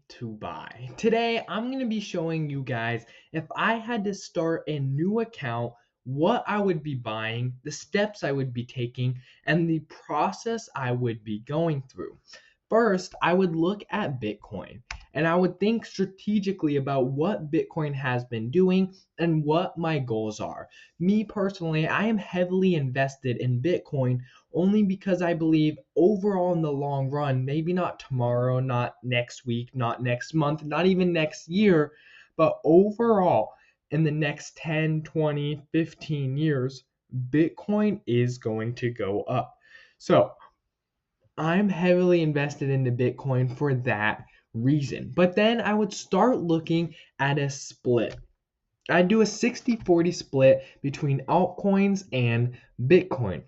to buy. Today, I'm going to be showing you guys if I had to start a new account, what I would be buying, the steps I would be taking, and the process I would be going through. First, I would look at Bitcoin and I would think strategically about what Bitcoin has been doing and what my goals are. Me personally, I am heavily invested in Bitcoin only because I believe overall in the long run, maybe not tomorrow, not next week, not next month, not even next year, but overall in the next 10, 20, 15 years, Bitcoin is going to go up. So I'm heavily invested into Bitcoin for that reason. But then I would start looking at a split. I'd do a 60-40 split between altcoins and Bitcoin.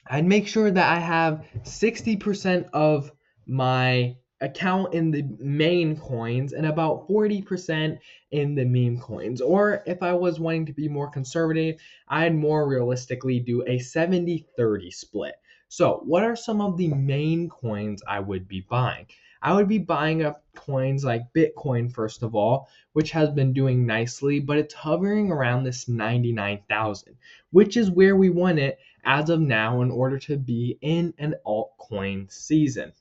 I'd make sure that I have 60% of my account in the main coins and about 40% in the meme coins. Or if I was wanting to be more conservative, I'd more realistically do a 70-30 split. So, what are some of the main coins I would be buying? I would be buying up coins like Bitcoin, first of all, which has been doing nicely, but it's hovering around this 99,000, which is where we want it as of now in order to be in an altcoin season.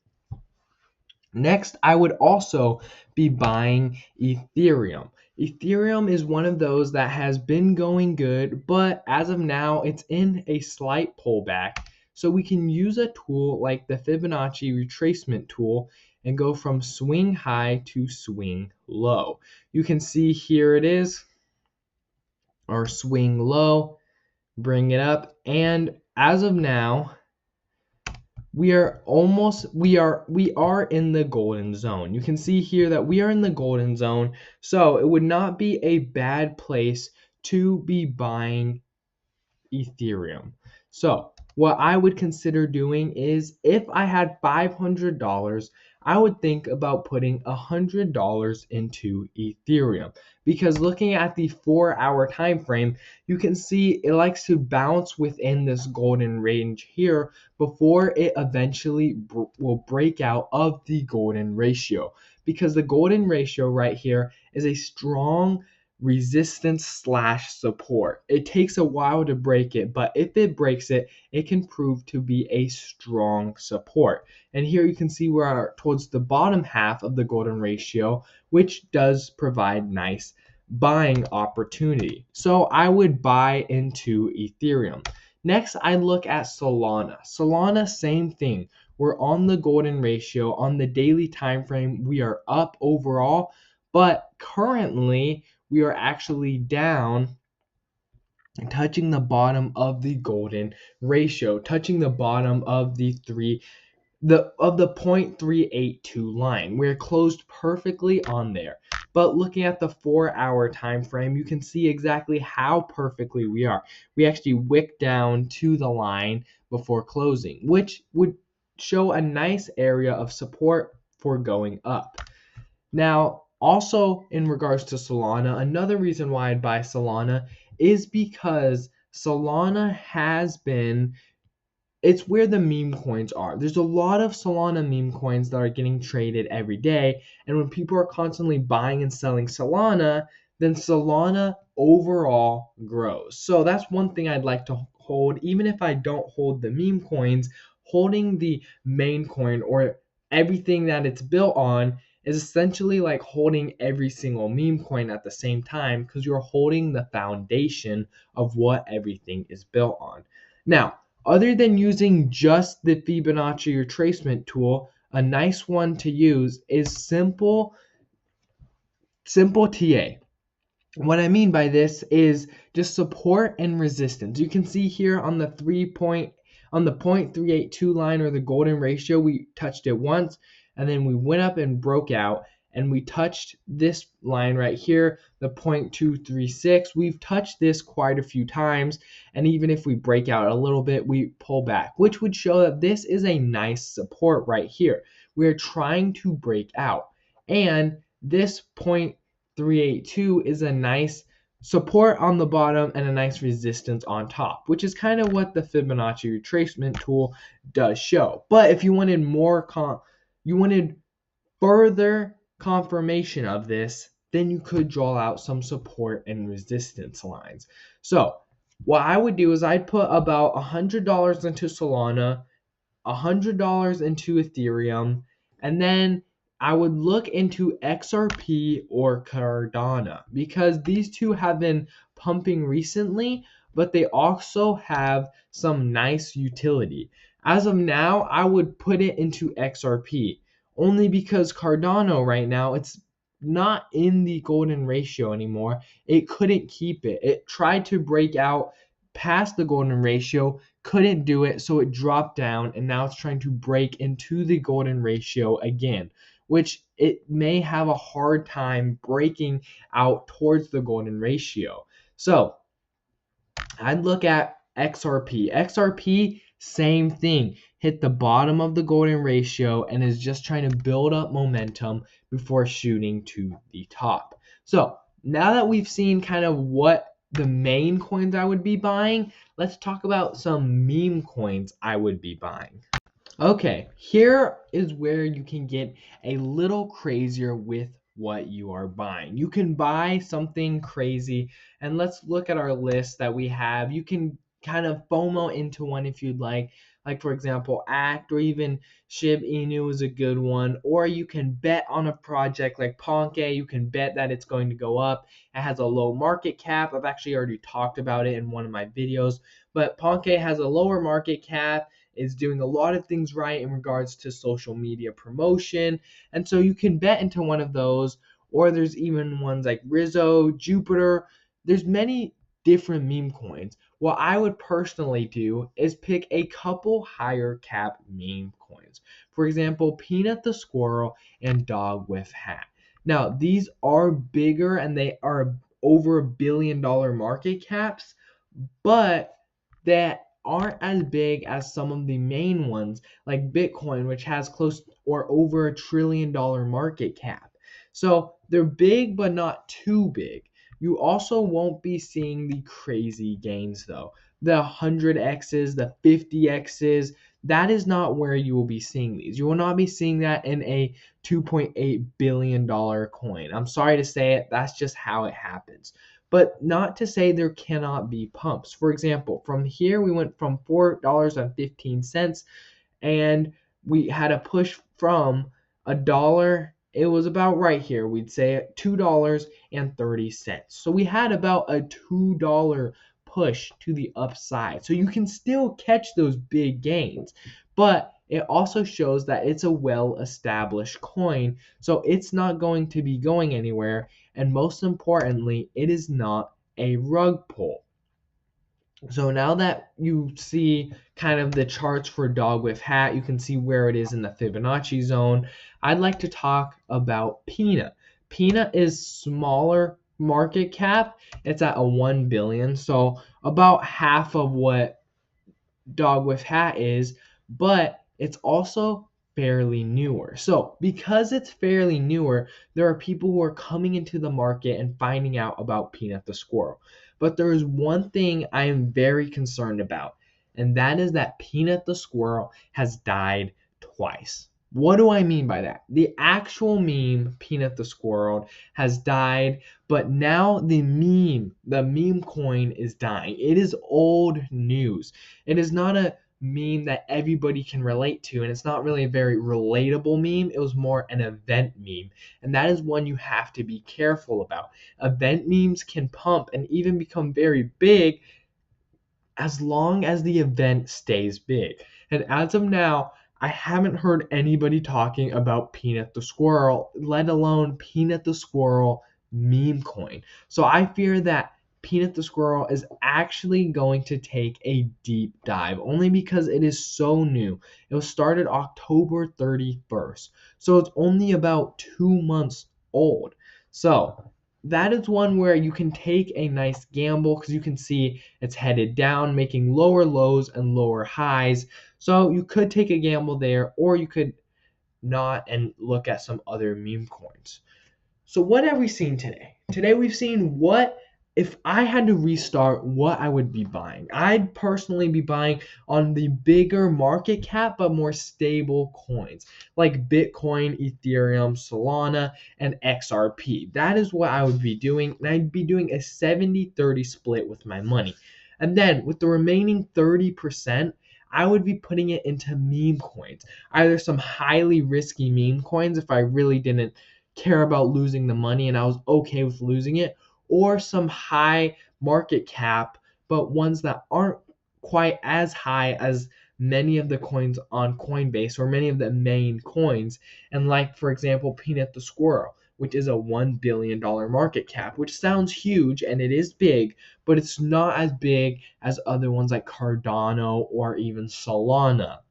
Next, I would also be buying Ethereum. Ethereum is one of those that has been going good, but as of now, it's in a slight pullback. So we can use a tool like the Fibonacci retracement tool and go from swing high to swing low. You can see here it is, our swing low, bring it up, and as of now, we are in the golden zone. You can see here that we are in the golden zone, so it would not be a bad place to be buying Ethereum. So what I would consider doing is, if I had $500, I would think about putting $100 into Ethereum, because looking at the 4-hour time frame, you can see it likes to bounce within this golden range here before it eventually will break out of the golden ratio, because the golden ratio right here is a strong resistance slash support. It takes a while to break it, but if it breaks it, it can prove to be a strong support. And here you can see we are towards the bottom half of the golden ratio, which does provide nice buying opportunity. So I would buy into Ethereum. Next, I look at Solana. Solana, same thing. We're on the golden ratio. On the daily time frame, we are up overall, but currently we are actually down, touching the bottom of the golden ratio, touching the bottom of the 0.382 line. We're closed perfectly on there. But looking at the 4-hour time frame, you can see exactly how perfectly we are. We actually wicked down to the line before closing, which would show a nice area of support for going up. Now, also in regards to Solana, another reason why I'd buy Solana is because Solana it's where the meme coins are. There's a lot of Solana meme coins that are getting traded every day, and when people are constantly buying and selling Solana, then Solana overall grows. So that's one thing I'd like to hold, even if I don't hold the meme coins. Holding the main coin, or everything that it's built on, is essentially like holding every single meme coin at the same time, because you're holding the foundation of what everything is built on. Now, other than using just the Fibonacci retracement tool, a nice one to use is Simple TA. What I mean by this is just support and resistance. You can see here on the 0.382 line, or the golden ratio, we touched it once, and then we went up and broke out, and we touched this line right here, the 0.236. We've touched this quite a few times, and even if we break out a little bit, we pull back, which would show that this is a nice support right here. We're trying to break out, and this 0.382 is a nice support on the bottom and a nice resistance on top, which is kind of what the Fibonacci retracement tool does show. But if you wanted more you wanted further confirmation of this, then you could draw out some support and resistance lines. So what I would do is I'd put about $100 into Solana, $100 into Ethereum, and then I would look into XRP or Cardano because these two have been pumping recently, but they also have some nice utility. As of now, I would put it into XRP only because Cardano right now it's not in the golden ratio anymore. It couldn't keep it. It tried to break out past the golden ratio, couldn't do it, so it dropped down, and now it's trying to break into the golden ratio again, which it may have a hard time breaking out towards the golden ratio. So I'd look at XRP. XRP, same thing. Hit the bottom of the golden ratio and is just trying to build up momentum before shooting to the top. So now that we've seen kind of what the main coins I would be buying, let's talk about some meme coins I would be buying. Okay, here is where you can get a little crazier with what you are buying. You can buy something crazy, and let's look at our list that we have. You can kind of FOMO into one if you'd like for example, ACT or even SHIB Inu is a good one, or you can bet on a project like Ponke. You can bet that it's going to go up. It has a low market cap. I've actually already talked about it in one of my videos, but Ponke has a lower market cap, is doing a lot of things right in regards to social media promotion. And so you can bet into one of those, or there's even ones like Rizzo, Jupiter. There's many different meme coins. What I would personally do is pick a couple higher cap meme coins. For example, Peanut the Squirrel and Dog with Hat. Now, these are bigger and they are over $1 billion market caps, but that aren't as big as some of the main ones like Bitcoin, which has close or over $1 trillion market cap. So they're big, but not too big. You also won't be seeing the crazy gains though. The 100x's, the 50x's, that is not where you will be seeing these. You will not be seeing that in a $2.8 billion coin. I'm sorry to say it, that's just how it happens. But not to say there cannot be pumps. For example, from here we went from $4.15 and we had a push from a dollar. It was about right here. We'd say $2.30. So we had about a $2 push to the upside. So you can still catch those big gains, but it also shows that it's a well-established coin, so it's not going to be going anywhere, and most importantly, it is not a rug pull. So now that you see kind of the charts for Dog with Hat, you can see where it is in the Fibonacci zone. I'd like to talk about Peanut. Peanut is smaller market cap. It's at a 1 billion, so about half of what Dog with Hat is, but it's also fairly newer. So, because it's fairly newer, there are people who are coming into the market and finding out about Peanut the Squirrel. But there is one thing I am very concerned about, and that is that Peanut the Squirrel has died twice. What do I mean by that? The actual meme, Peanut the Squirrel, has died, but now the meme coin is dying. It is old news. It is not a meme that everybody can relate to, and it's not really a very relatable meme. It was more an event meme, and that is one you have to be careful about. Event memes can pump and even become very big as long as the event stays big. And as of now, I haven't heard anybody talking about Peanut the Squirrel, let alone Peanut the Squirrel meme coin. So I fear that Peanut the Squirrel is actually going to take a deep dive only because it is so new. It was started October 31st. So it's only about 2 months old. So that is one where you can take a nice gamble because you can see it's headed down, making lower lows and lower highs. So you could take a gamble there, or you could not and look at some other meme coins. So what have we seen today? Today we've seen what if I had to restart, what I would be buying, I'd personally be buying on the bigger market cap but more stable coins like Bitcoin, Ethereum, Solana, and XRP. That is what I would be doing, and I'd be doing a 70-30 split with my money. And then with the remaining 30%, I would be putting it into meme coins, either some highly risky meme coins if I really didn't care about losing the money and I was okay with losing it, or some high market cap, but ones that aren't quite as high as many of the coins on Coinbase or many of the main coins. And like, for example, Peanut the Squirrel, which is a $1 billion market cap, which sounds huge and it is big, but it's not as big as other ones like Cardano or even Solana.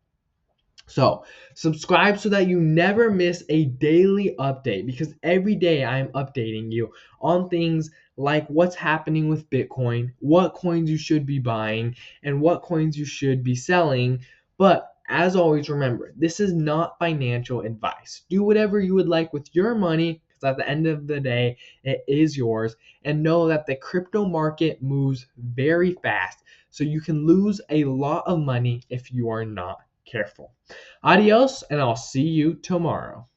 So, subscribe so that you never miss a daily update, because every day I am updating you on things like what's happening with Bitcoin, what coins you should be buying, and what coins you should be selling. But as always, remember, this is not financial advice. Do whatever you would like with your money, because at the end of the day, it is yours. And know that the crypto market moves very fast, so you can lose a lot of money if you are not careful. Adios, and I'll see you tomorrow.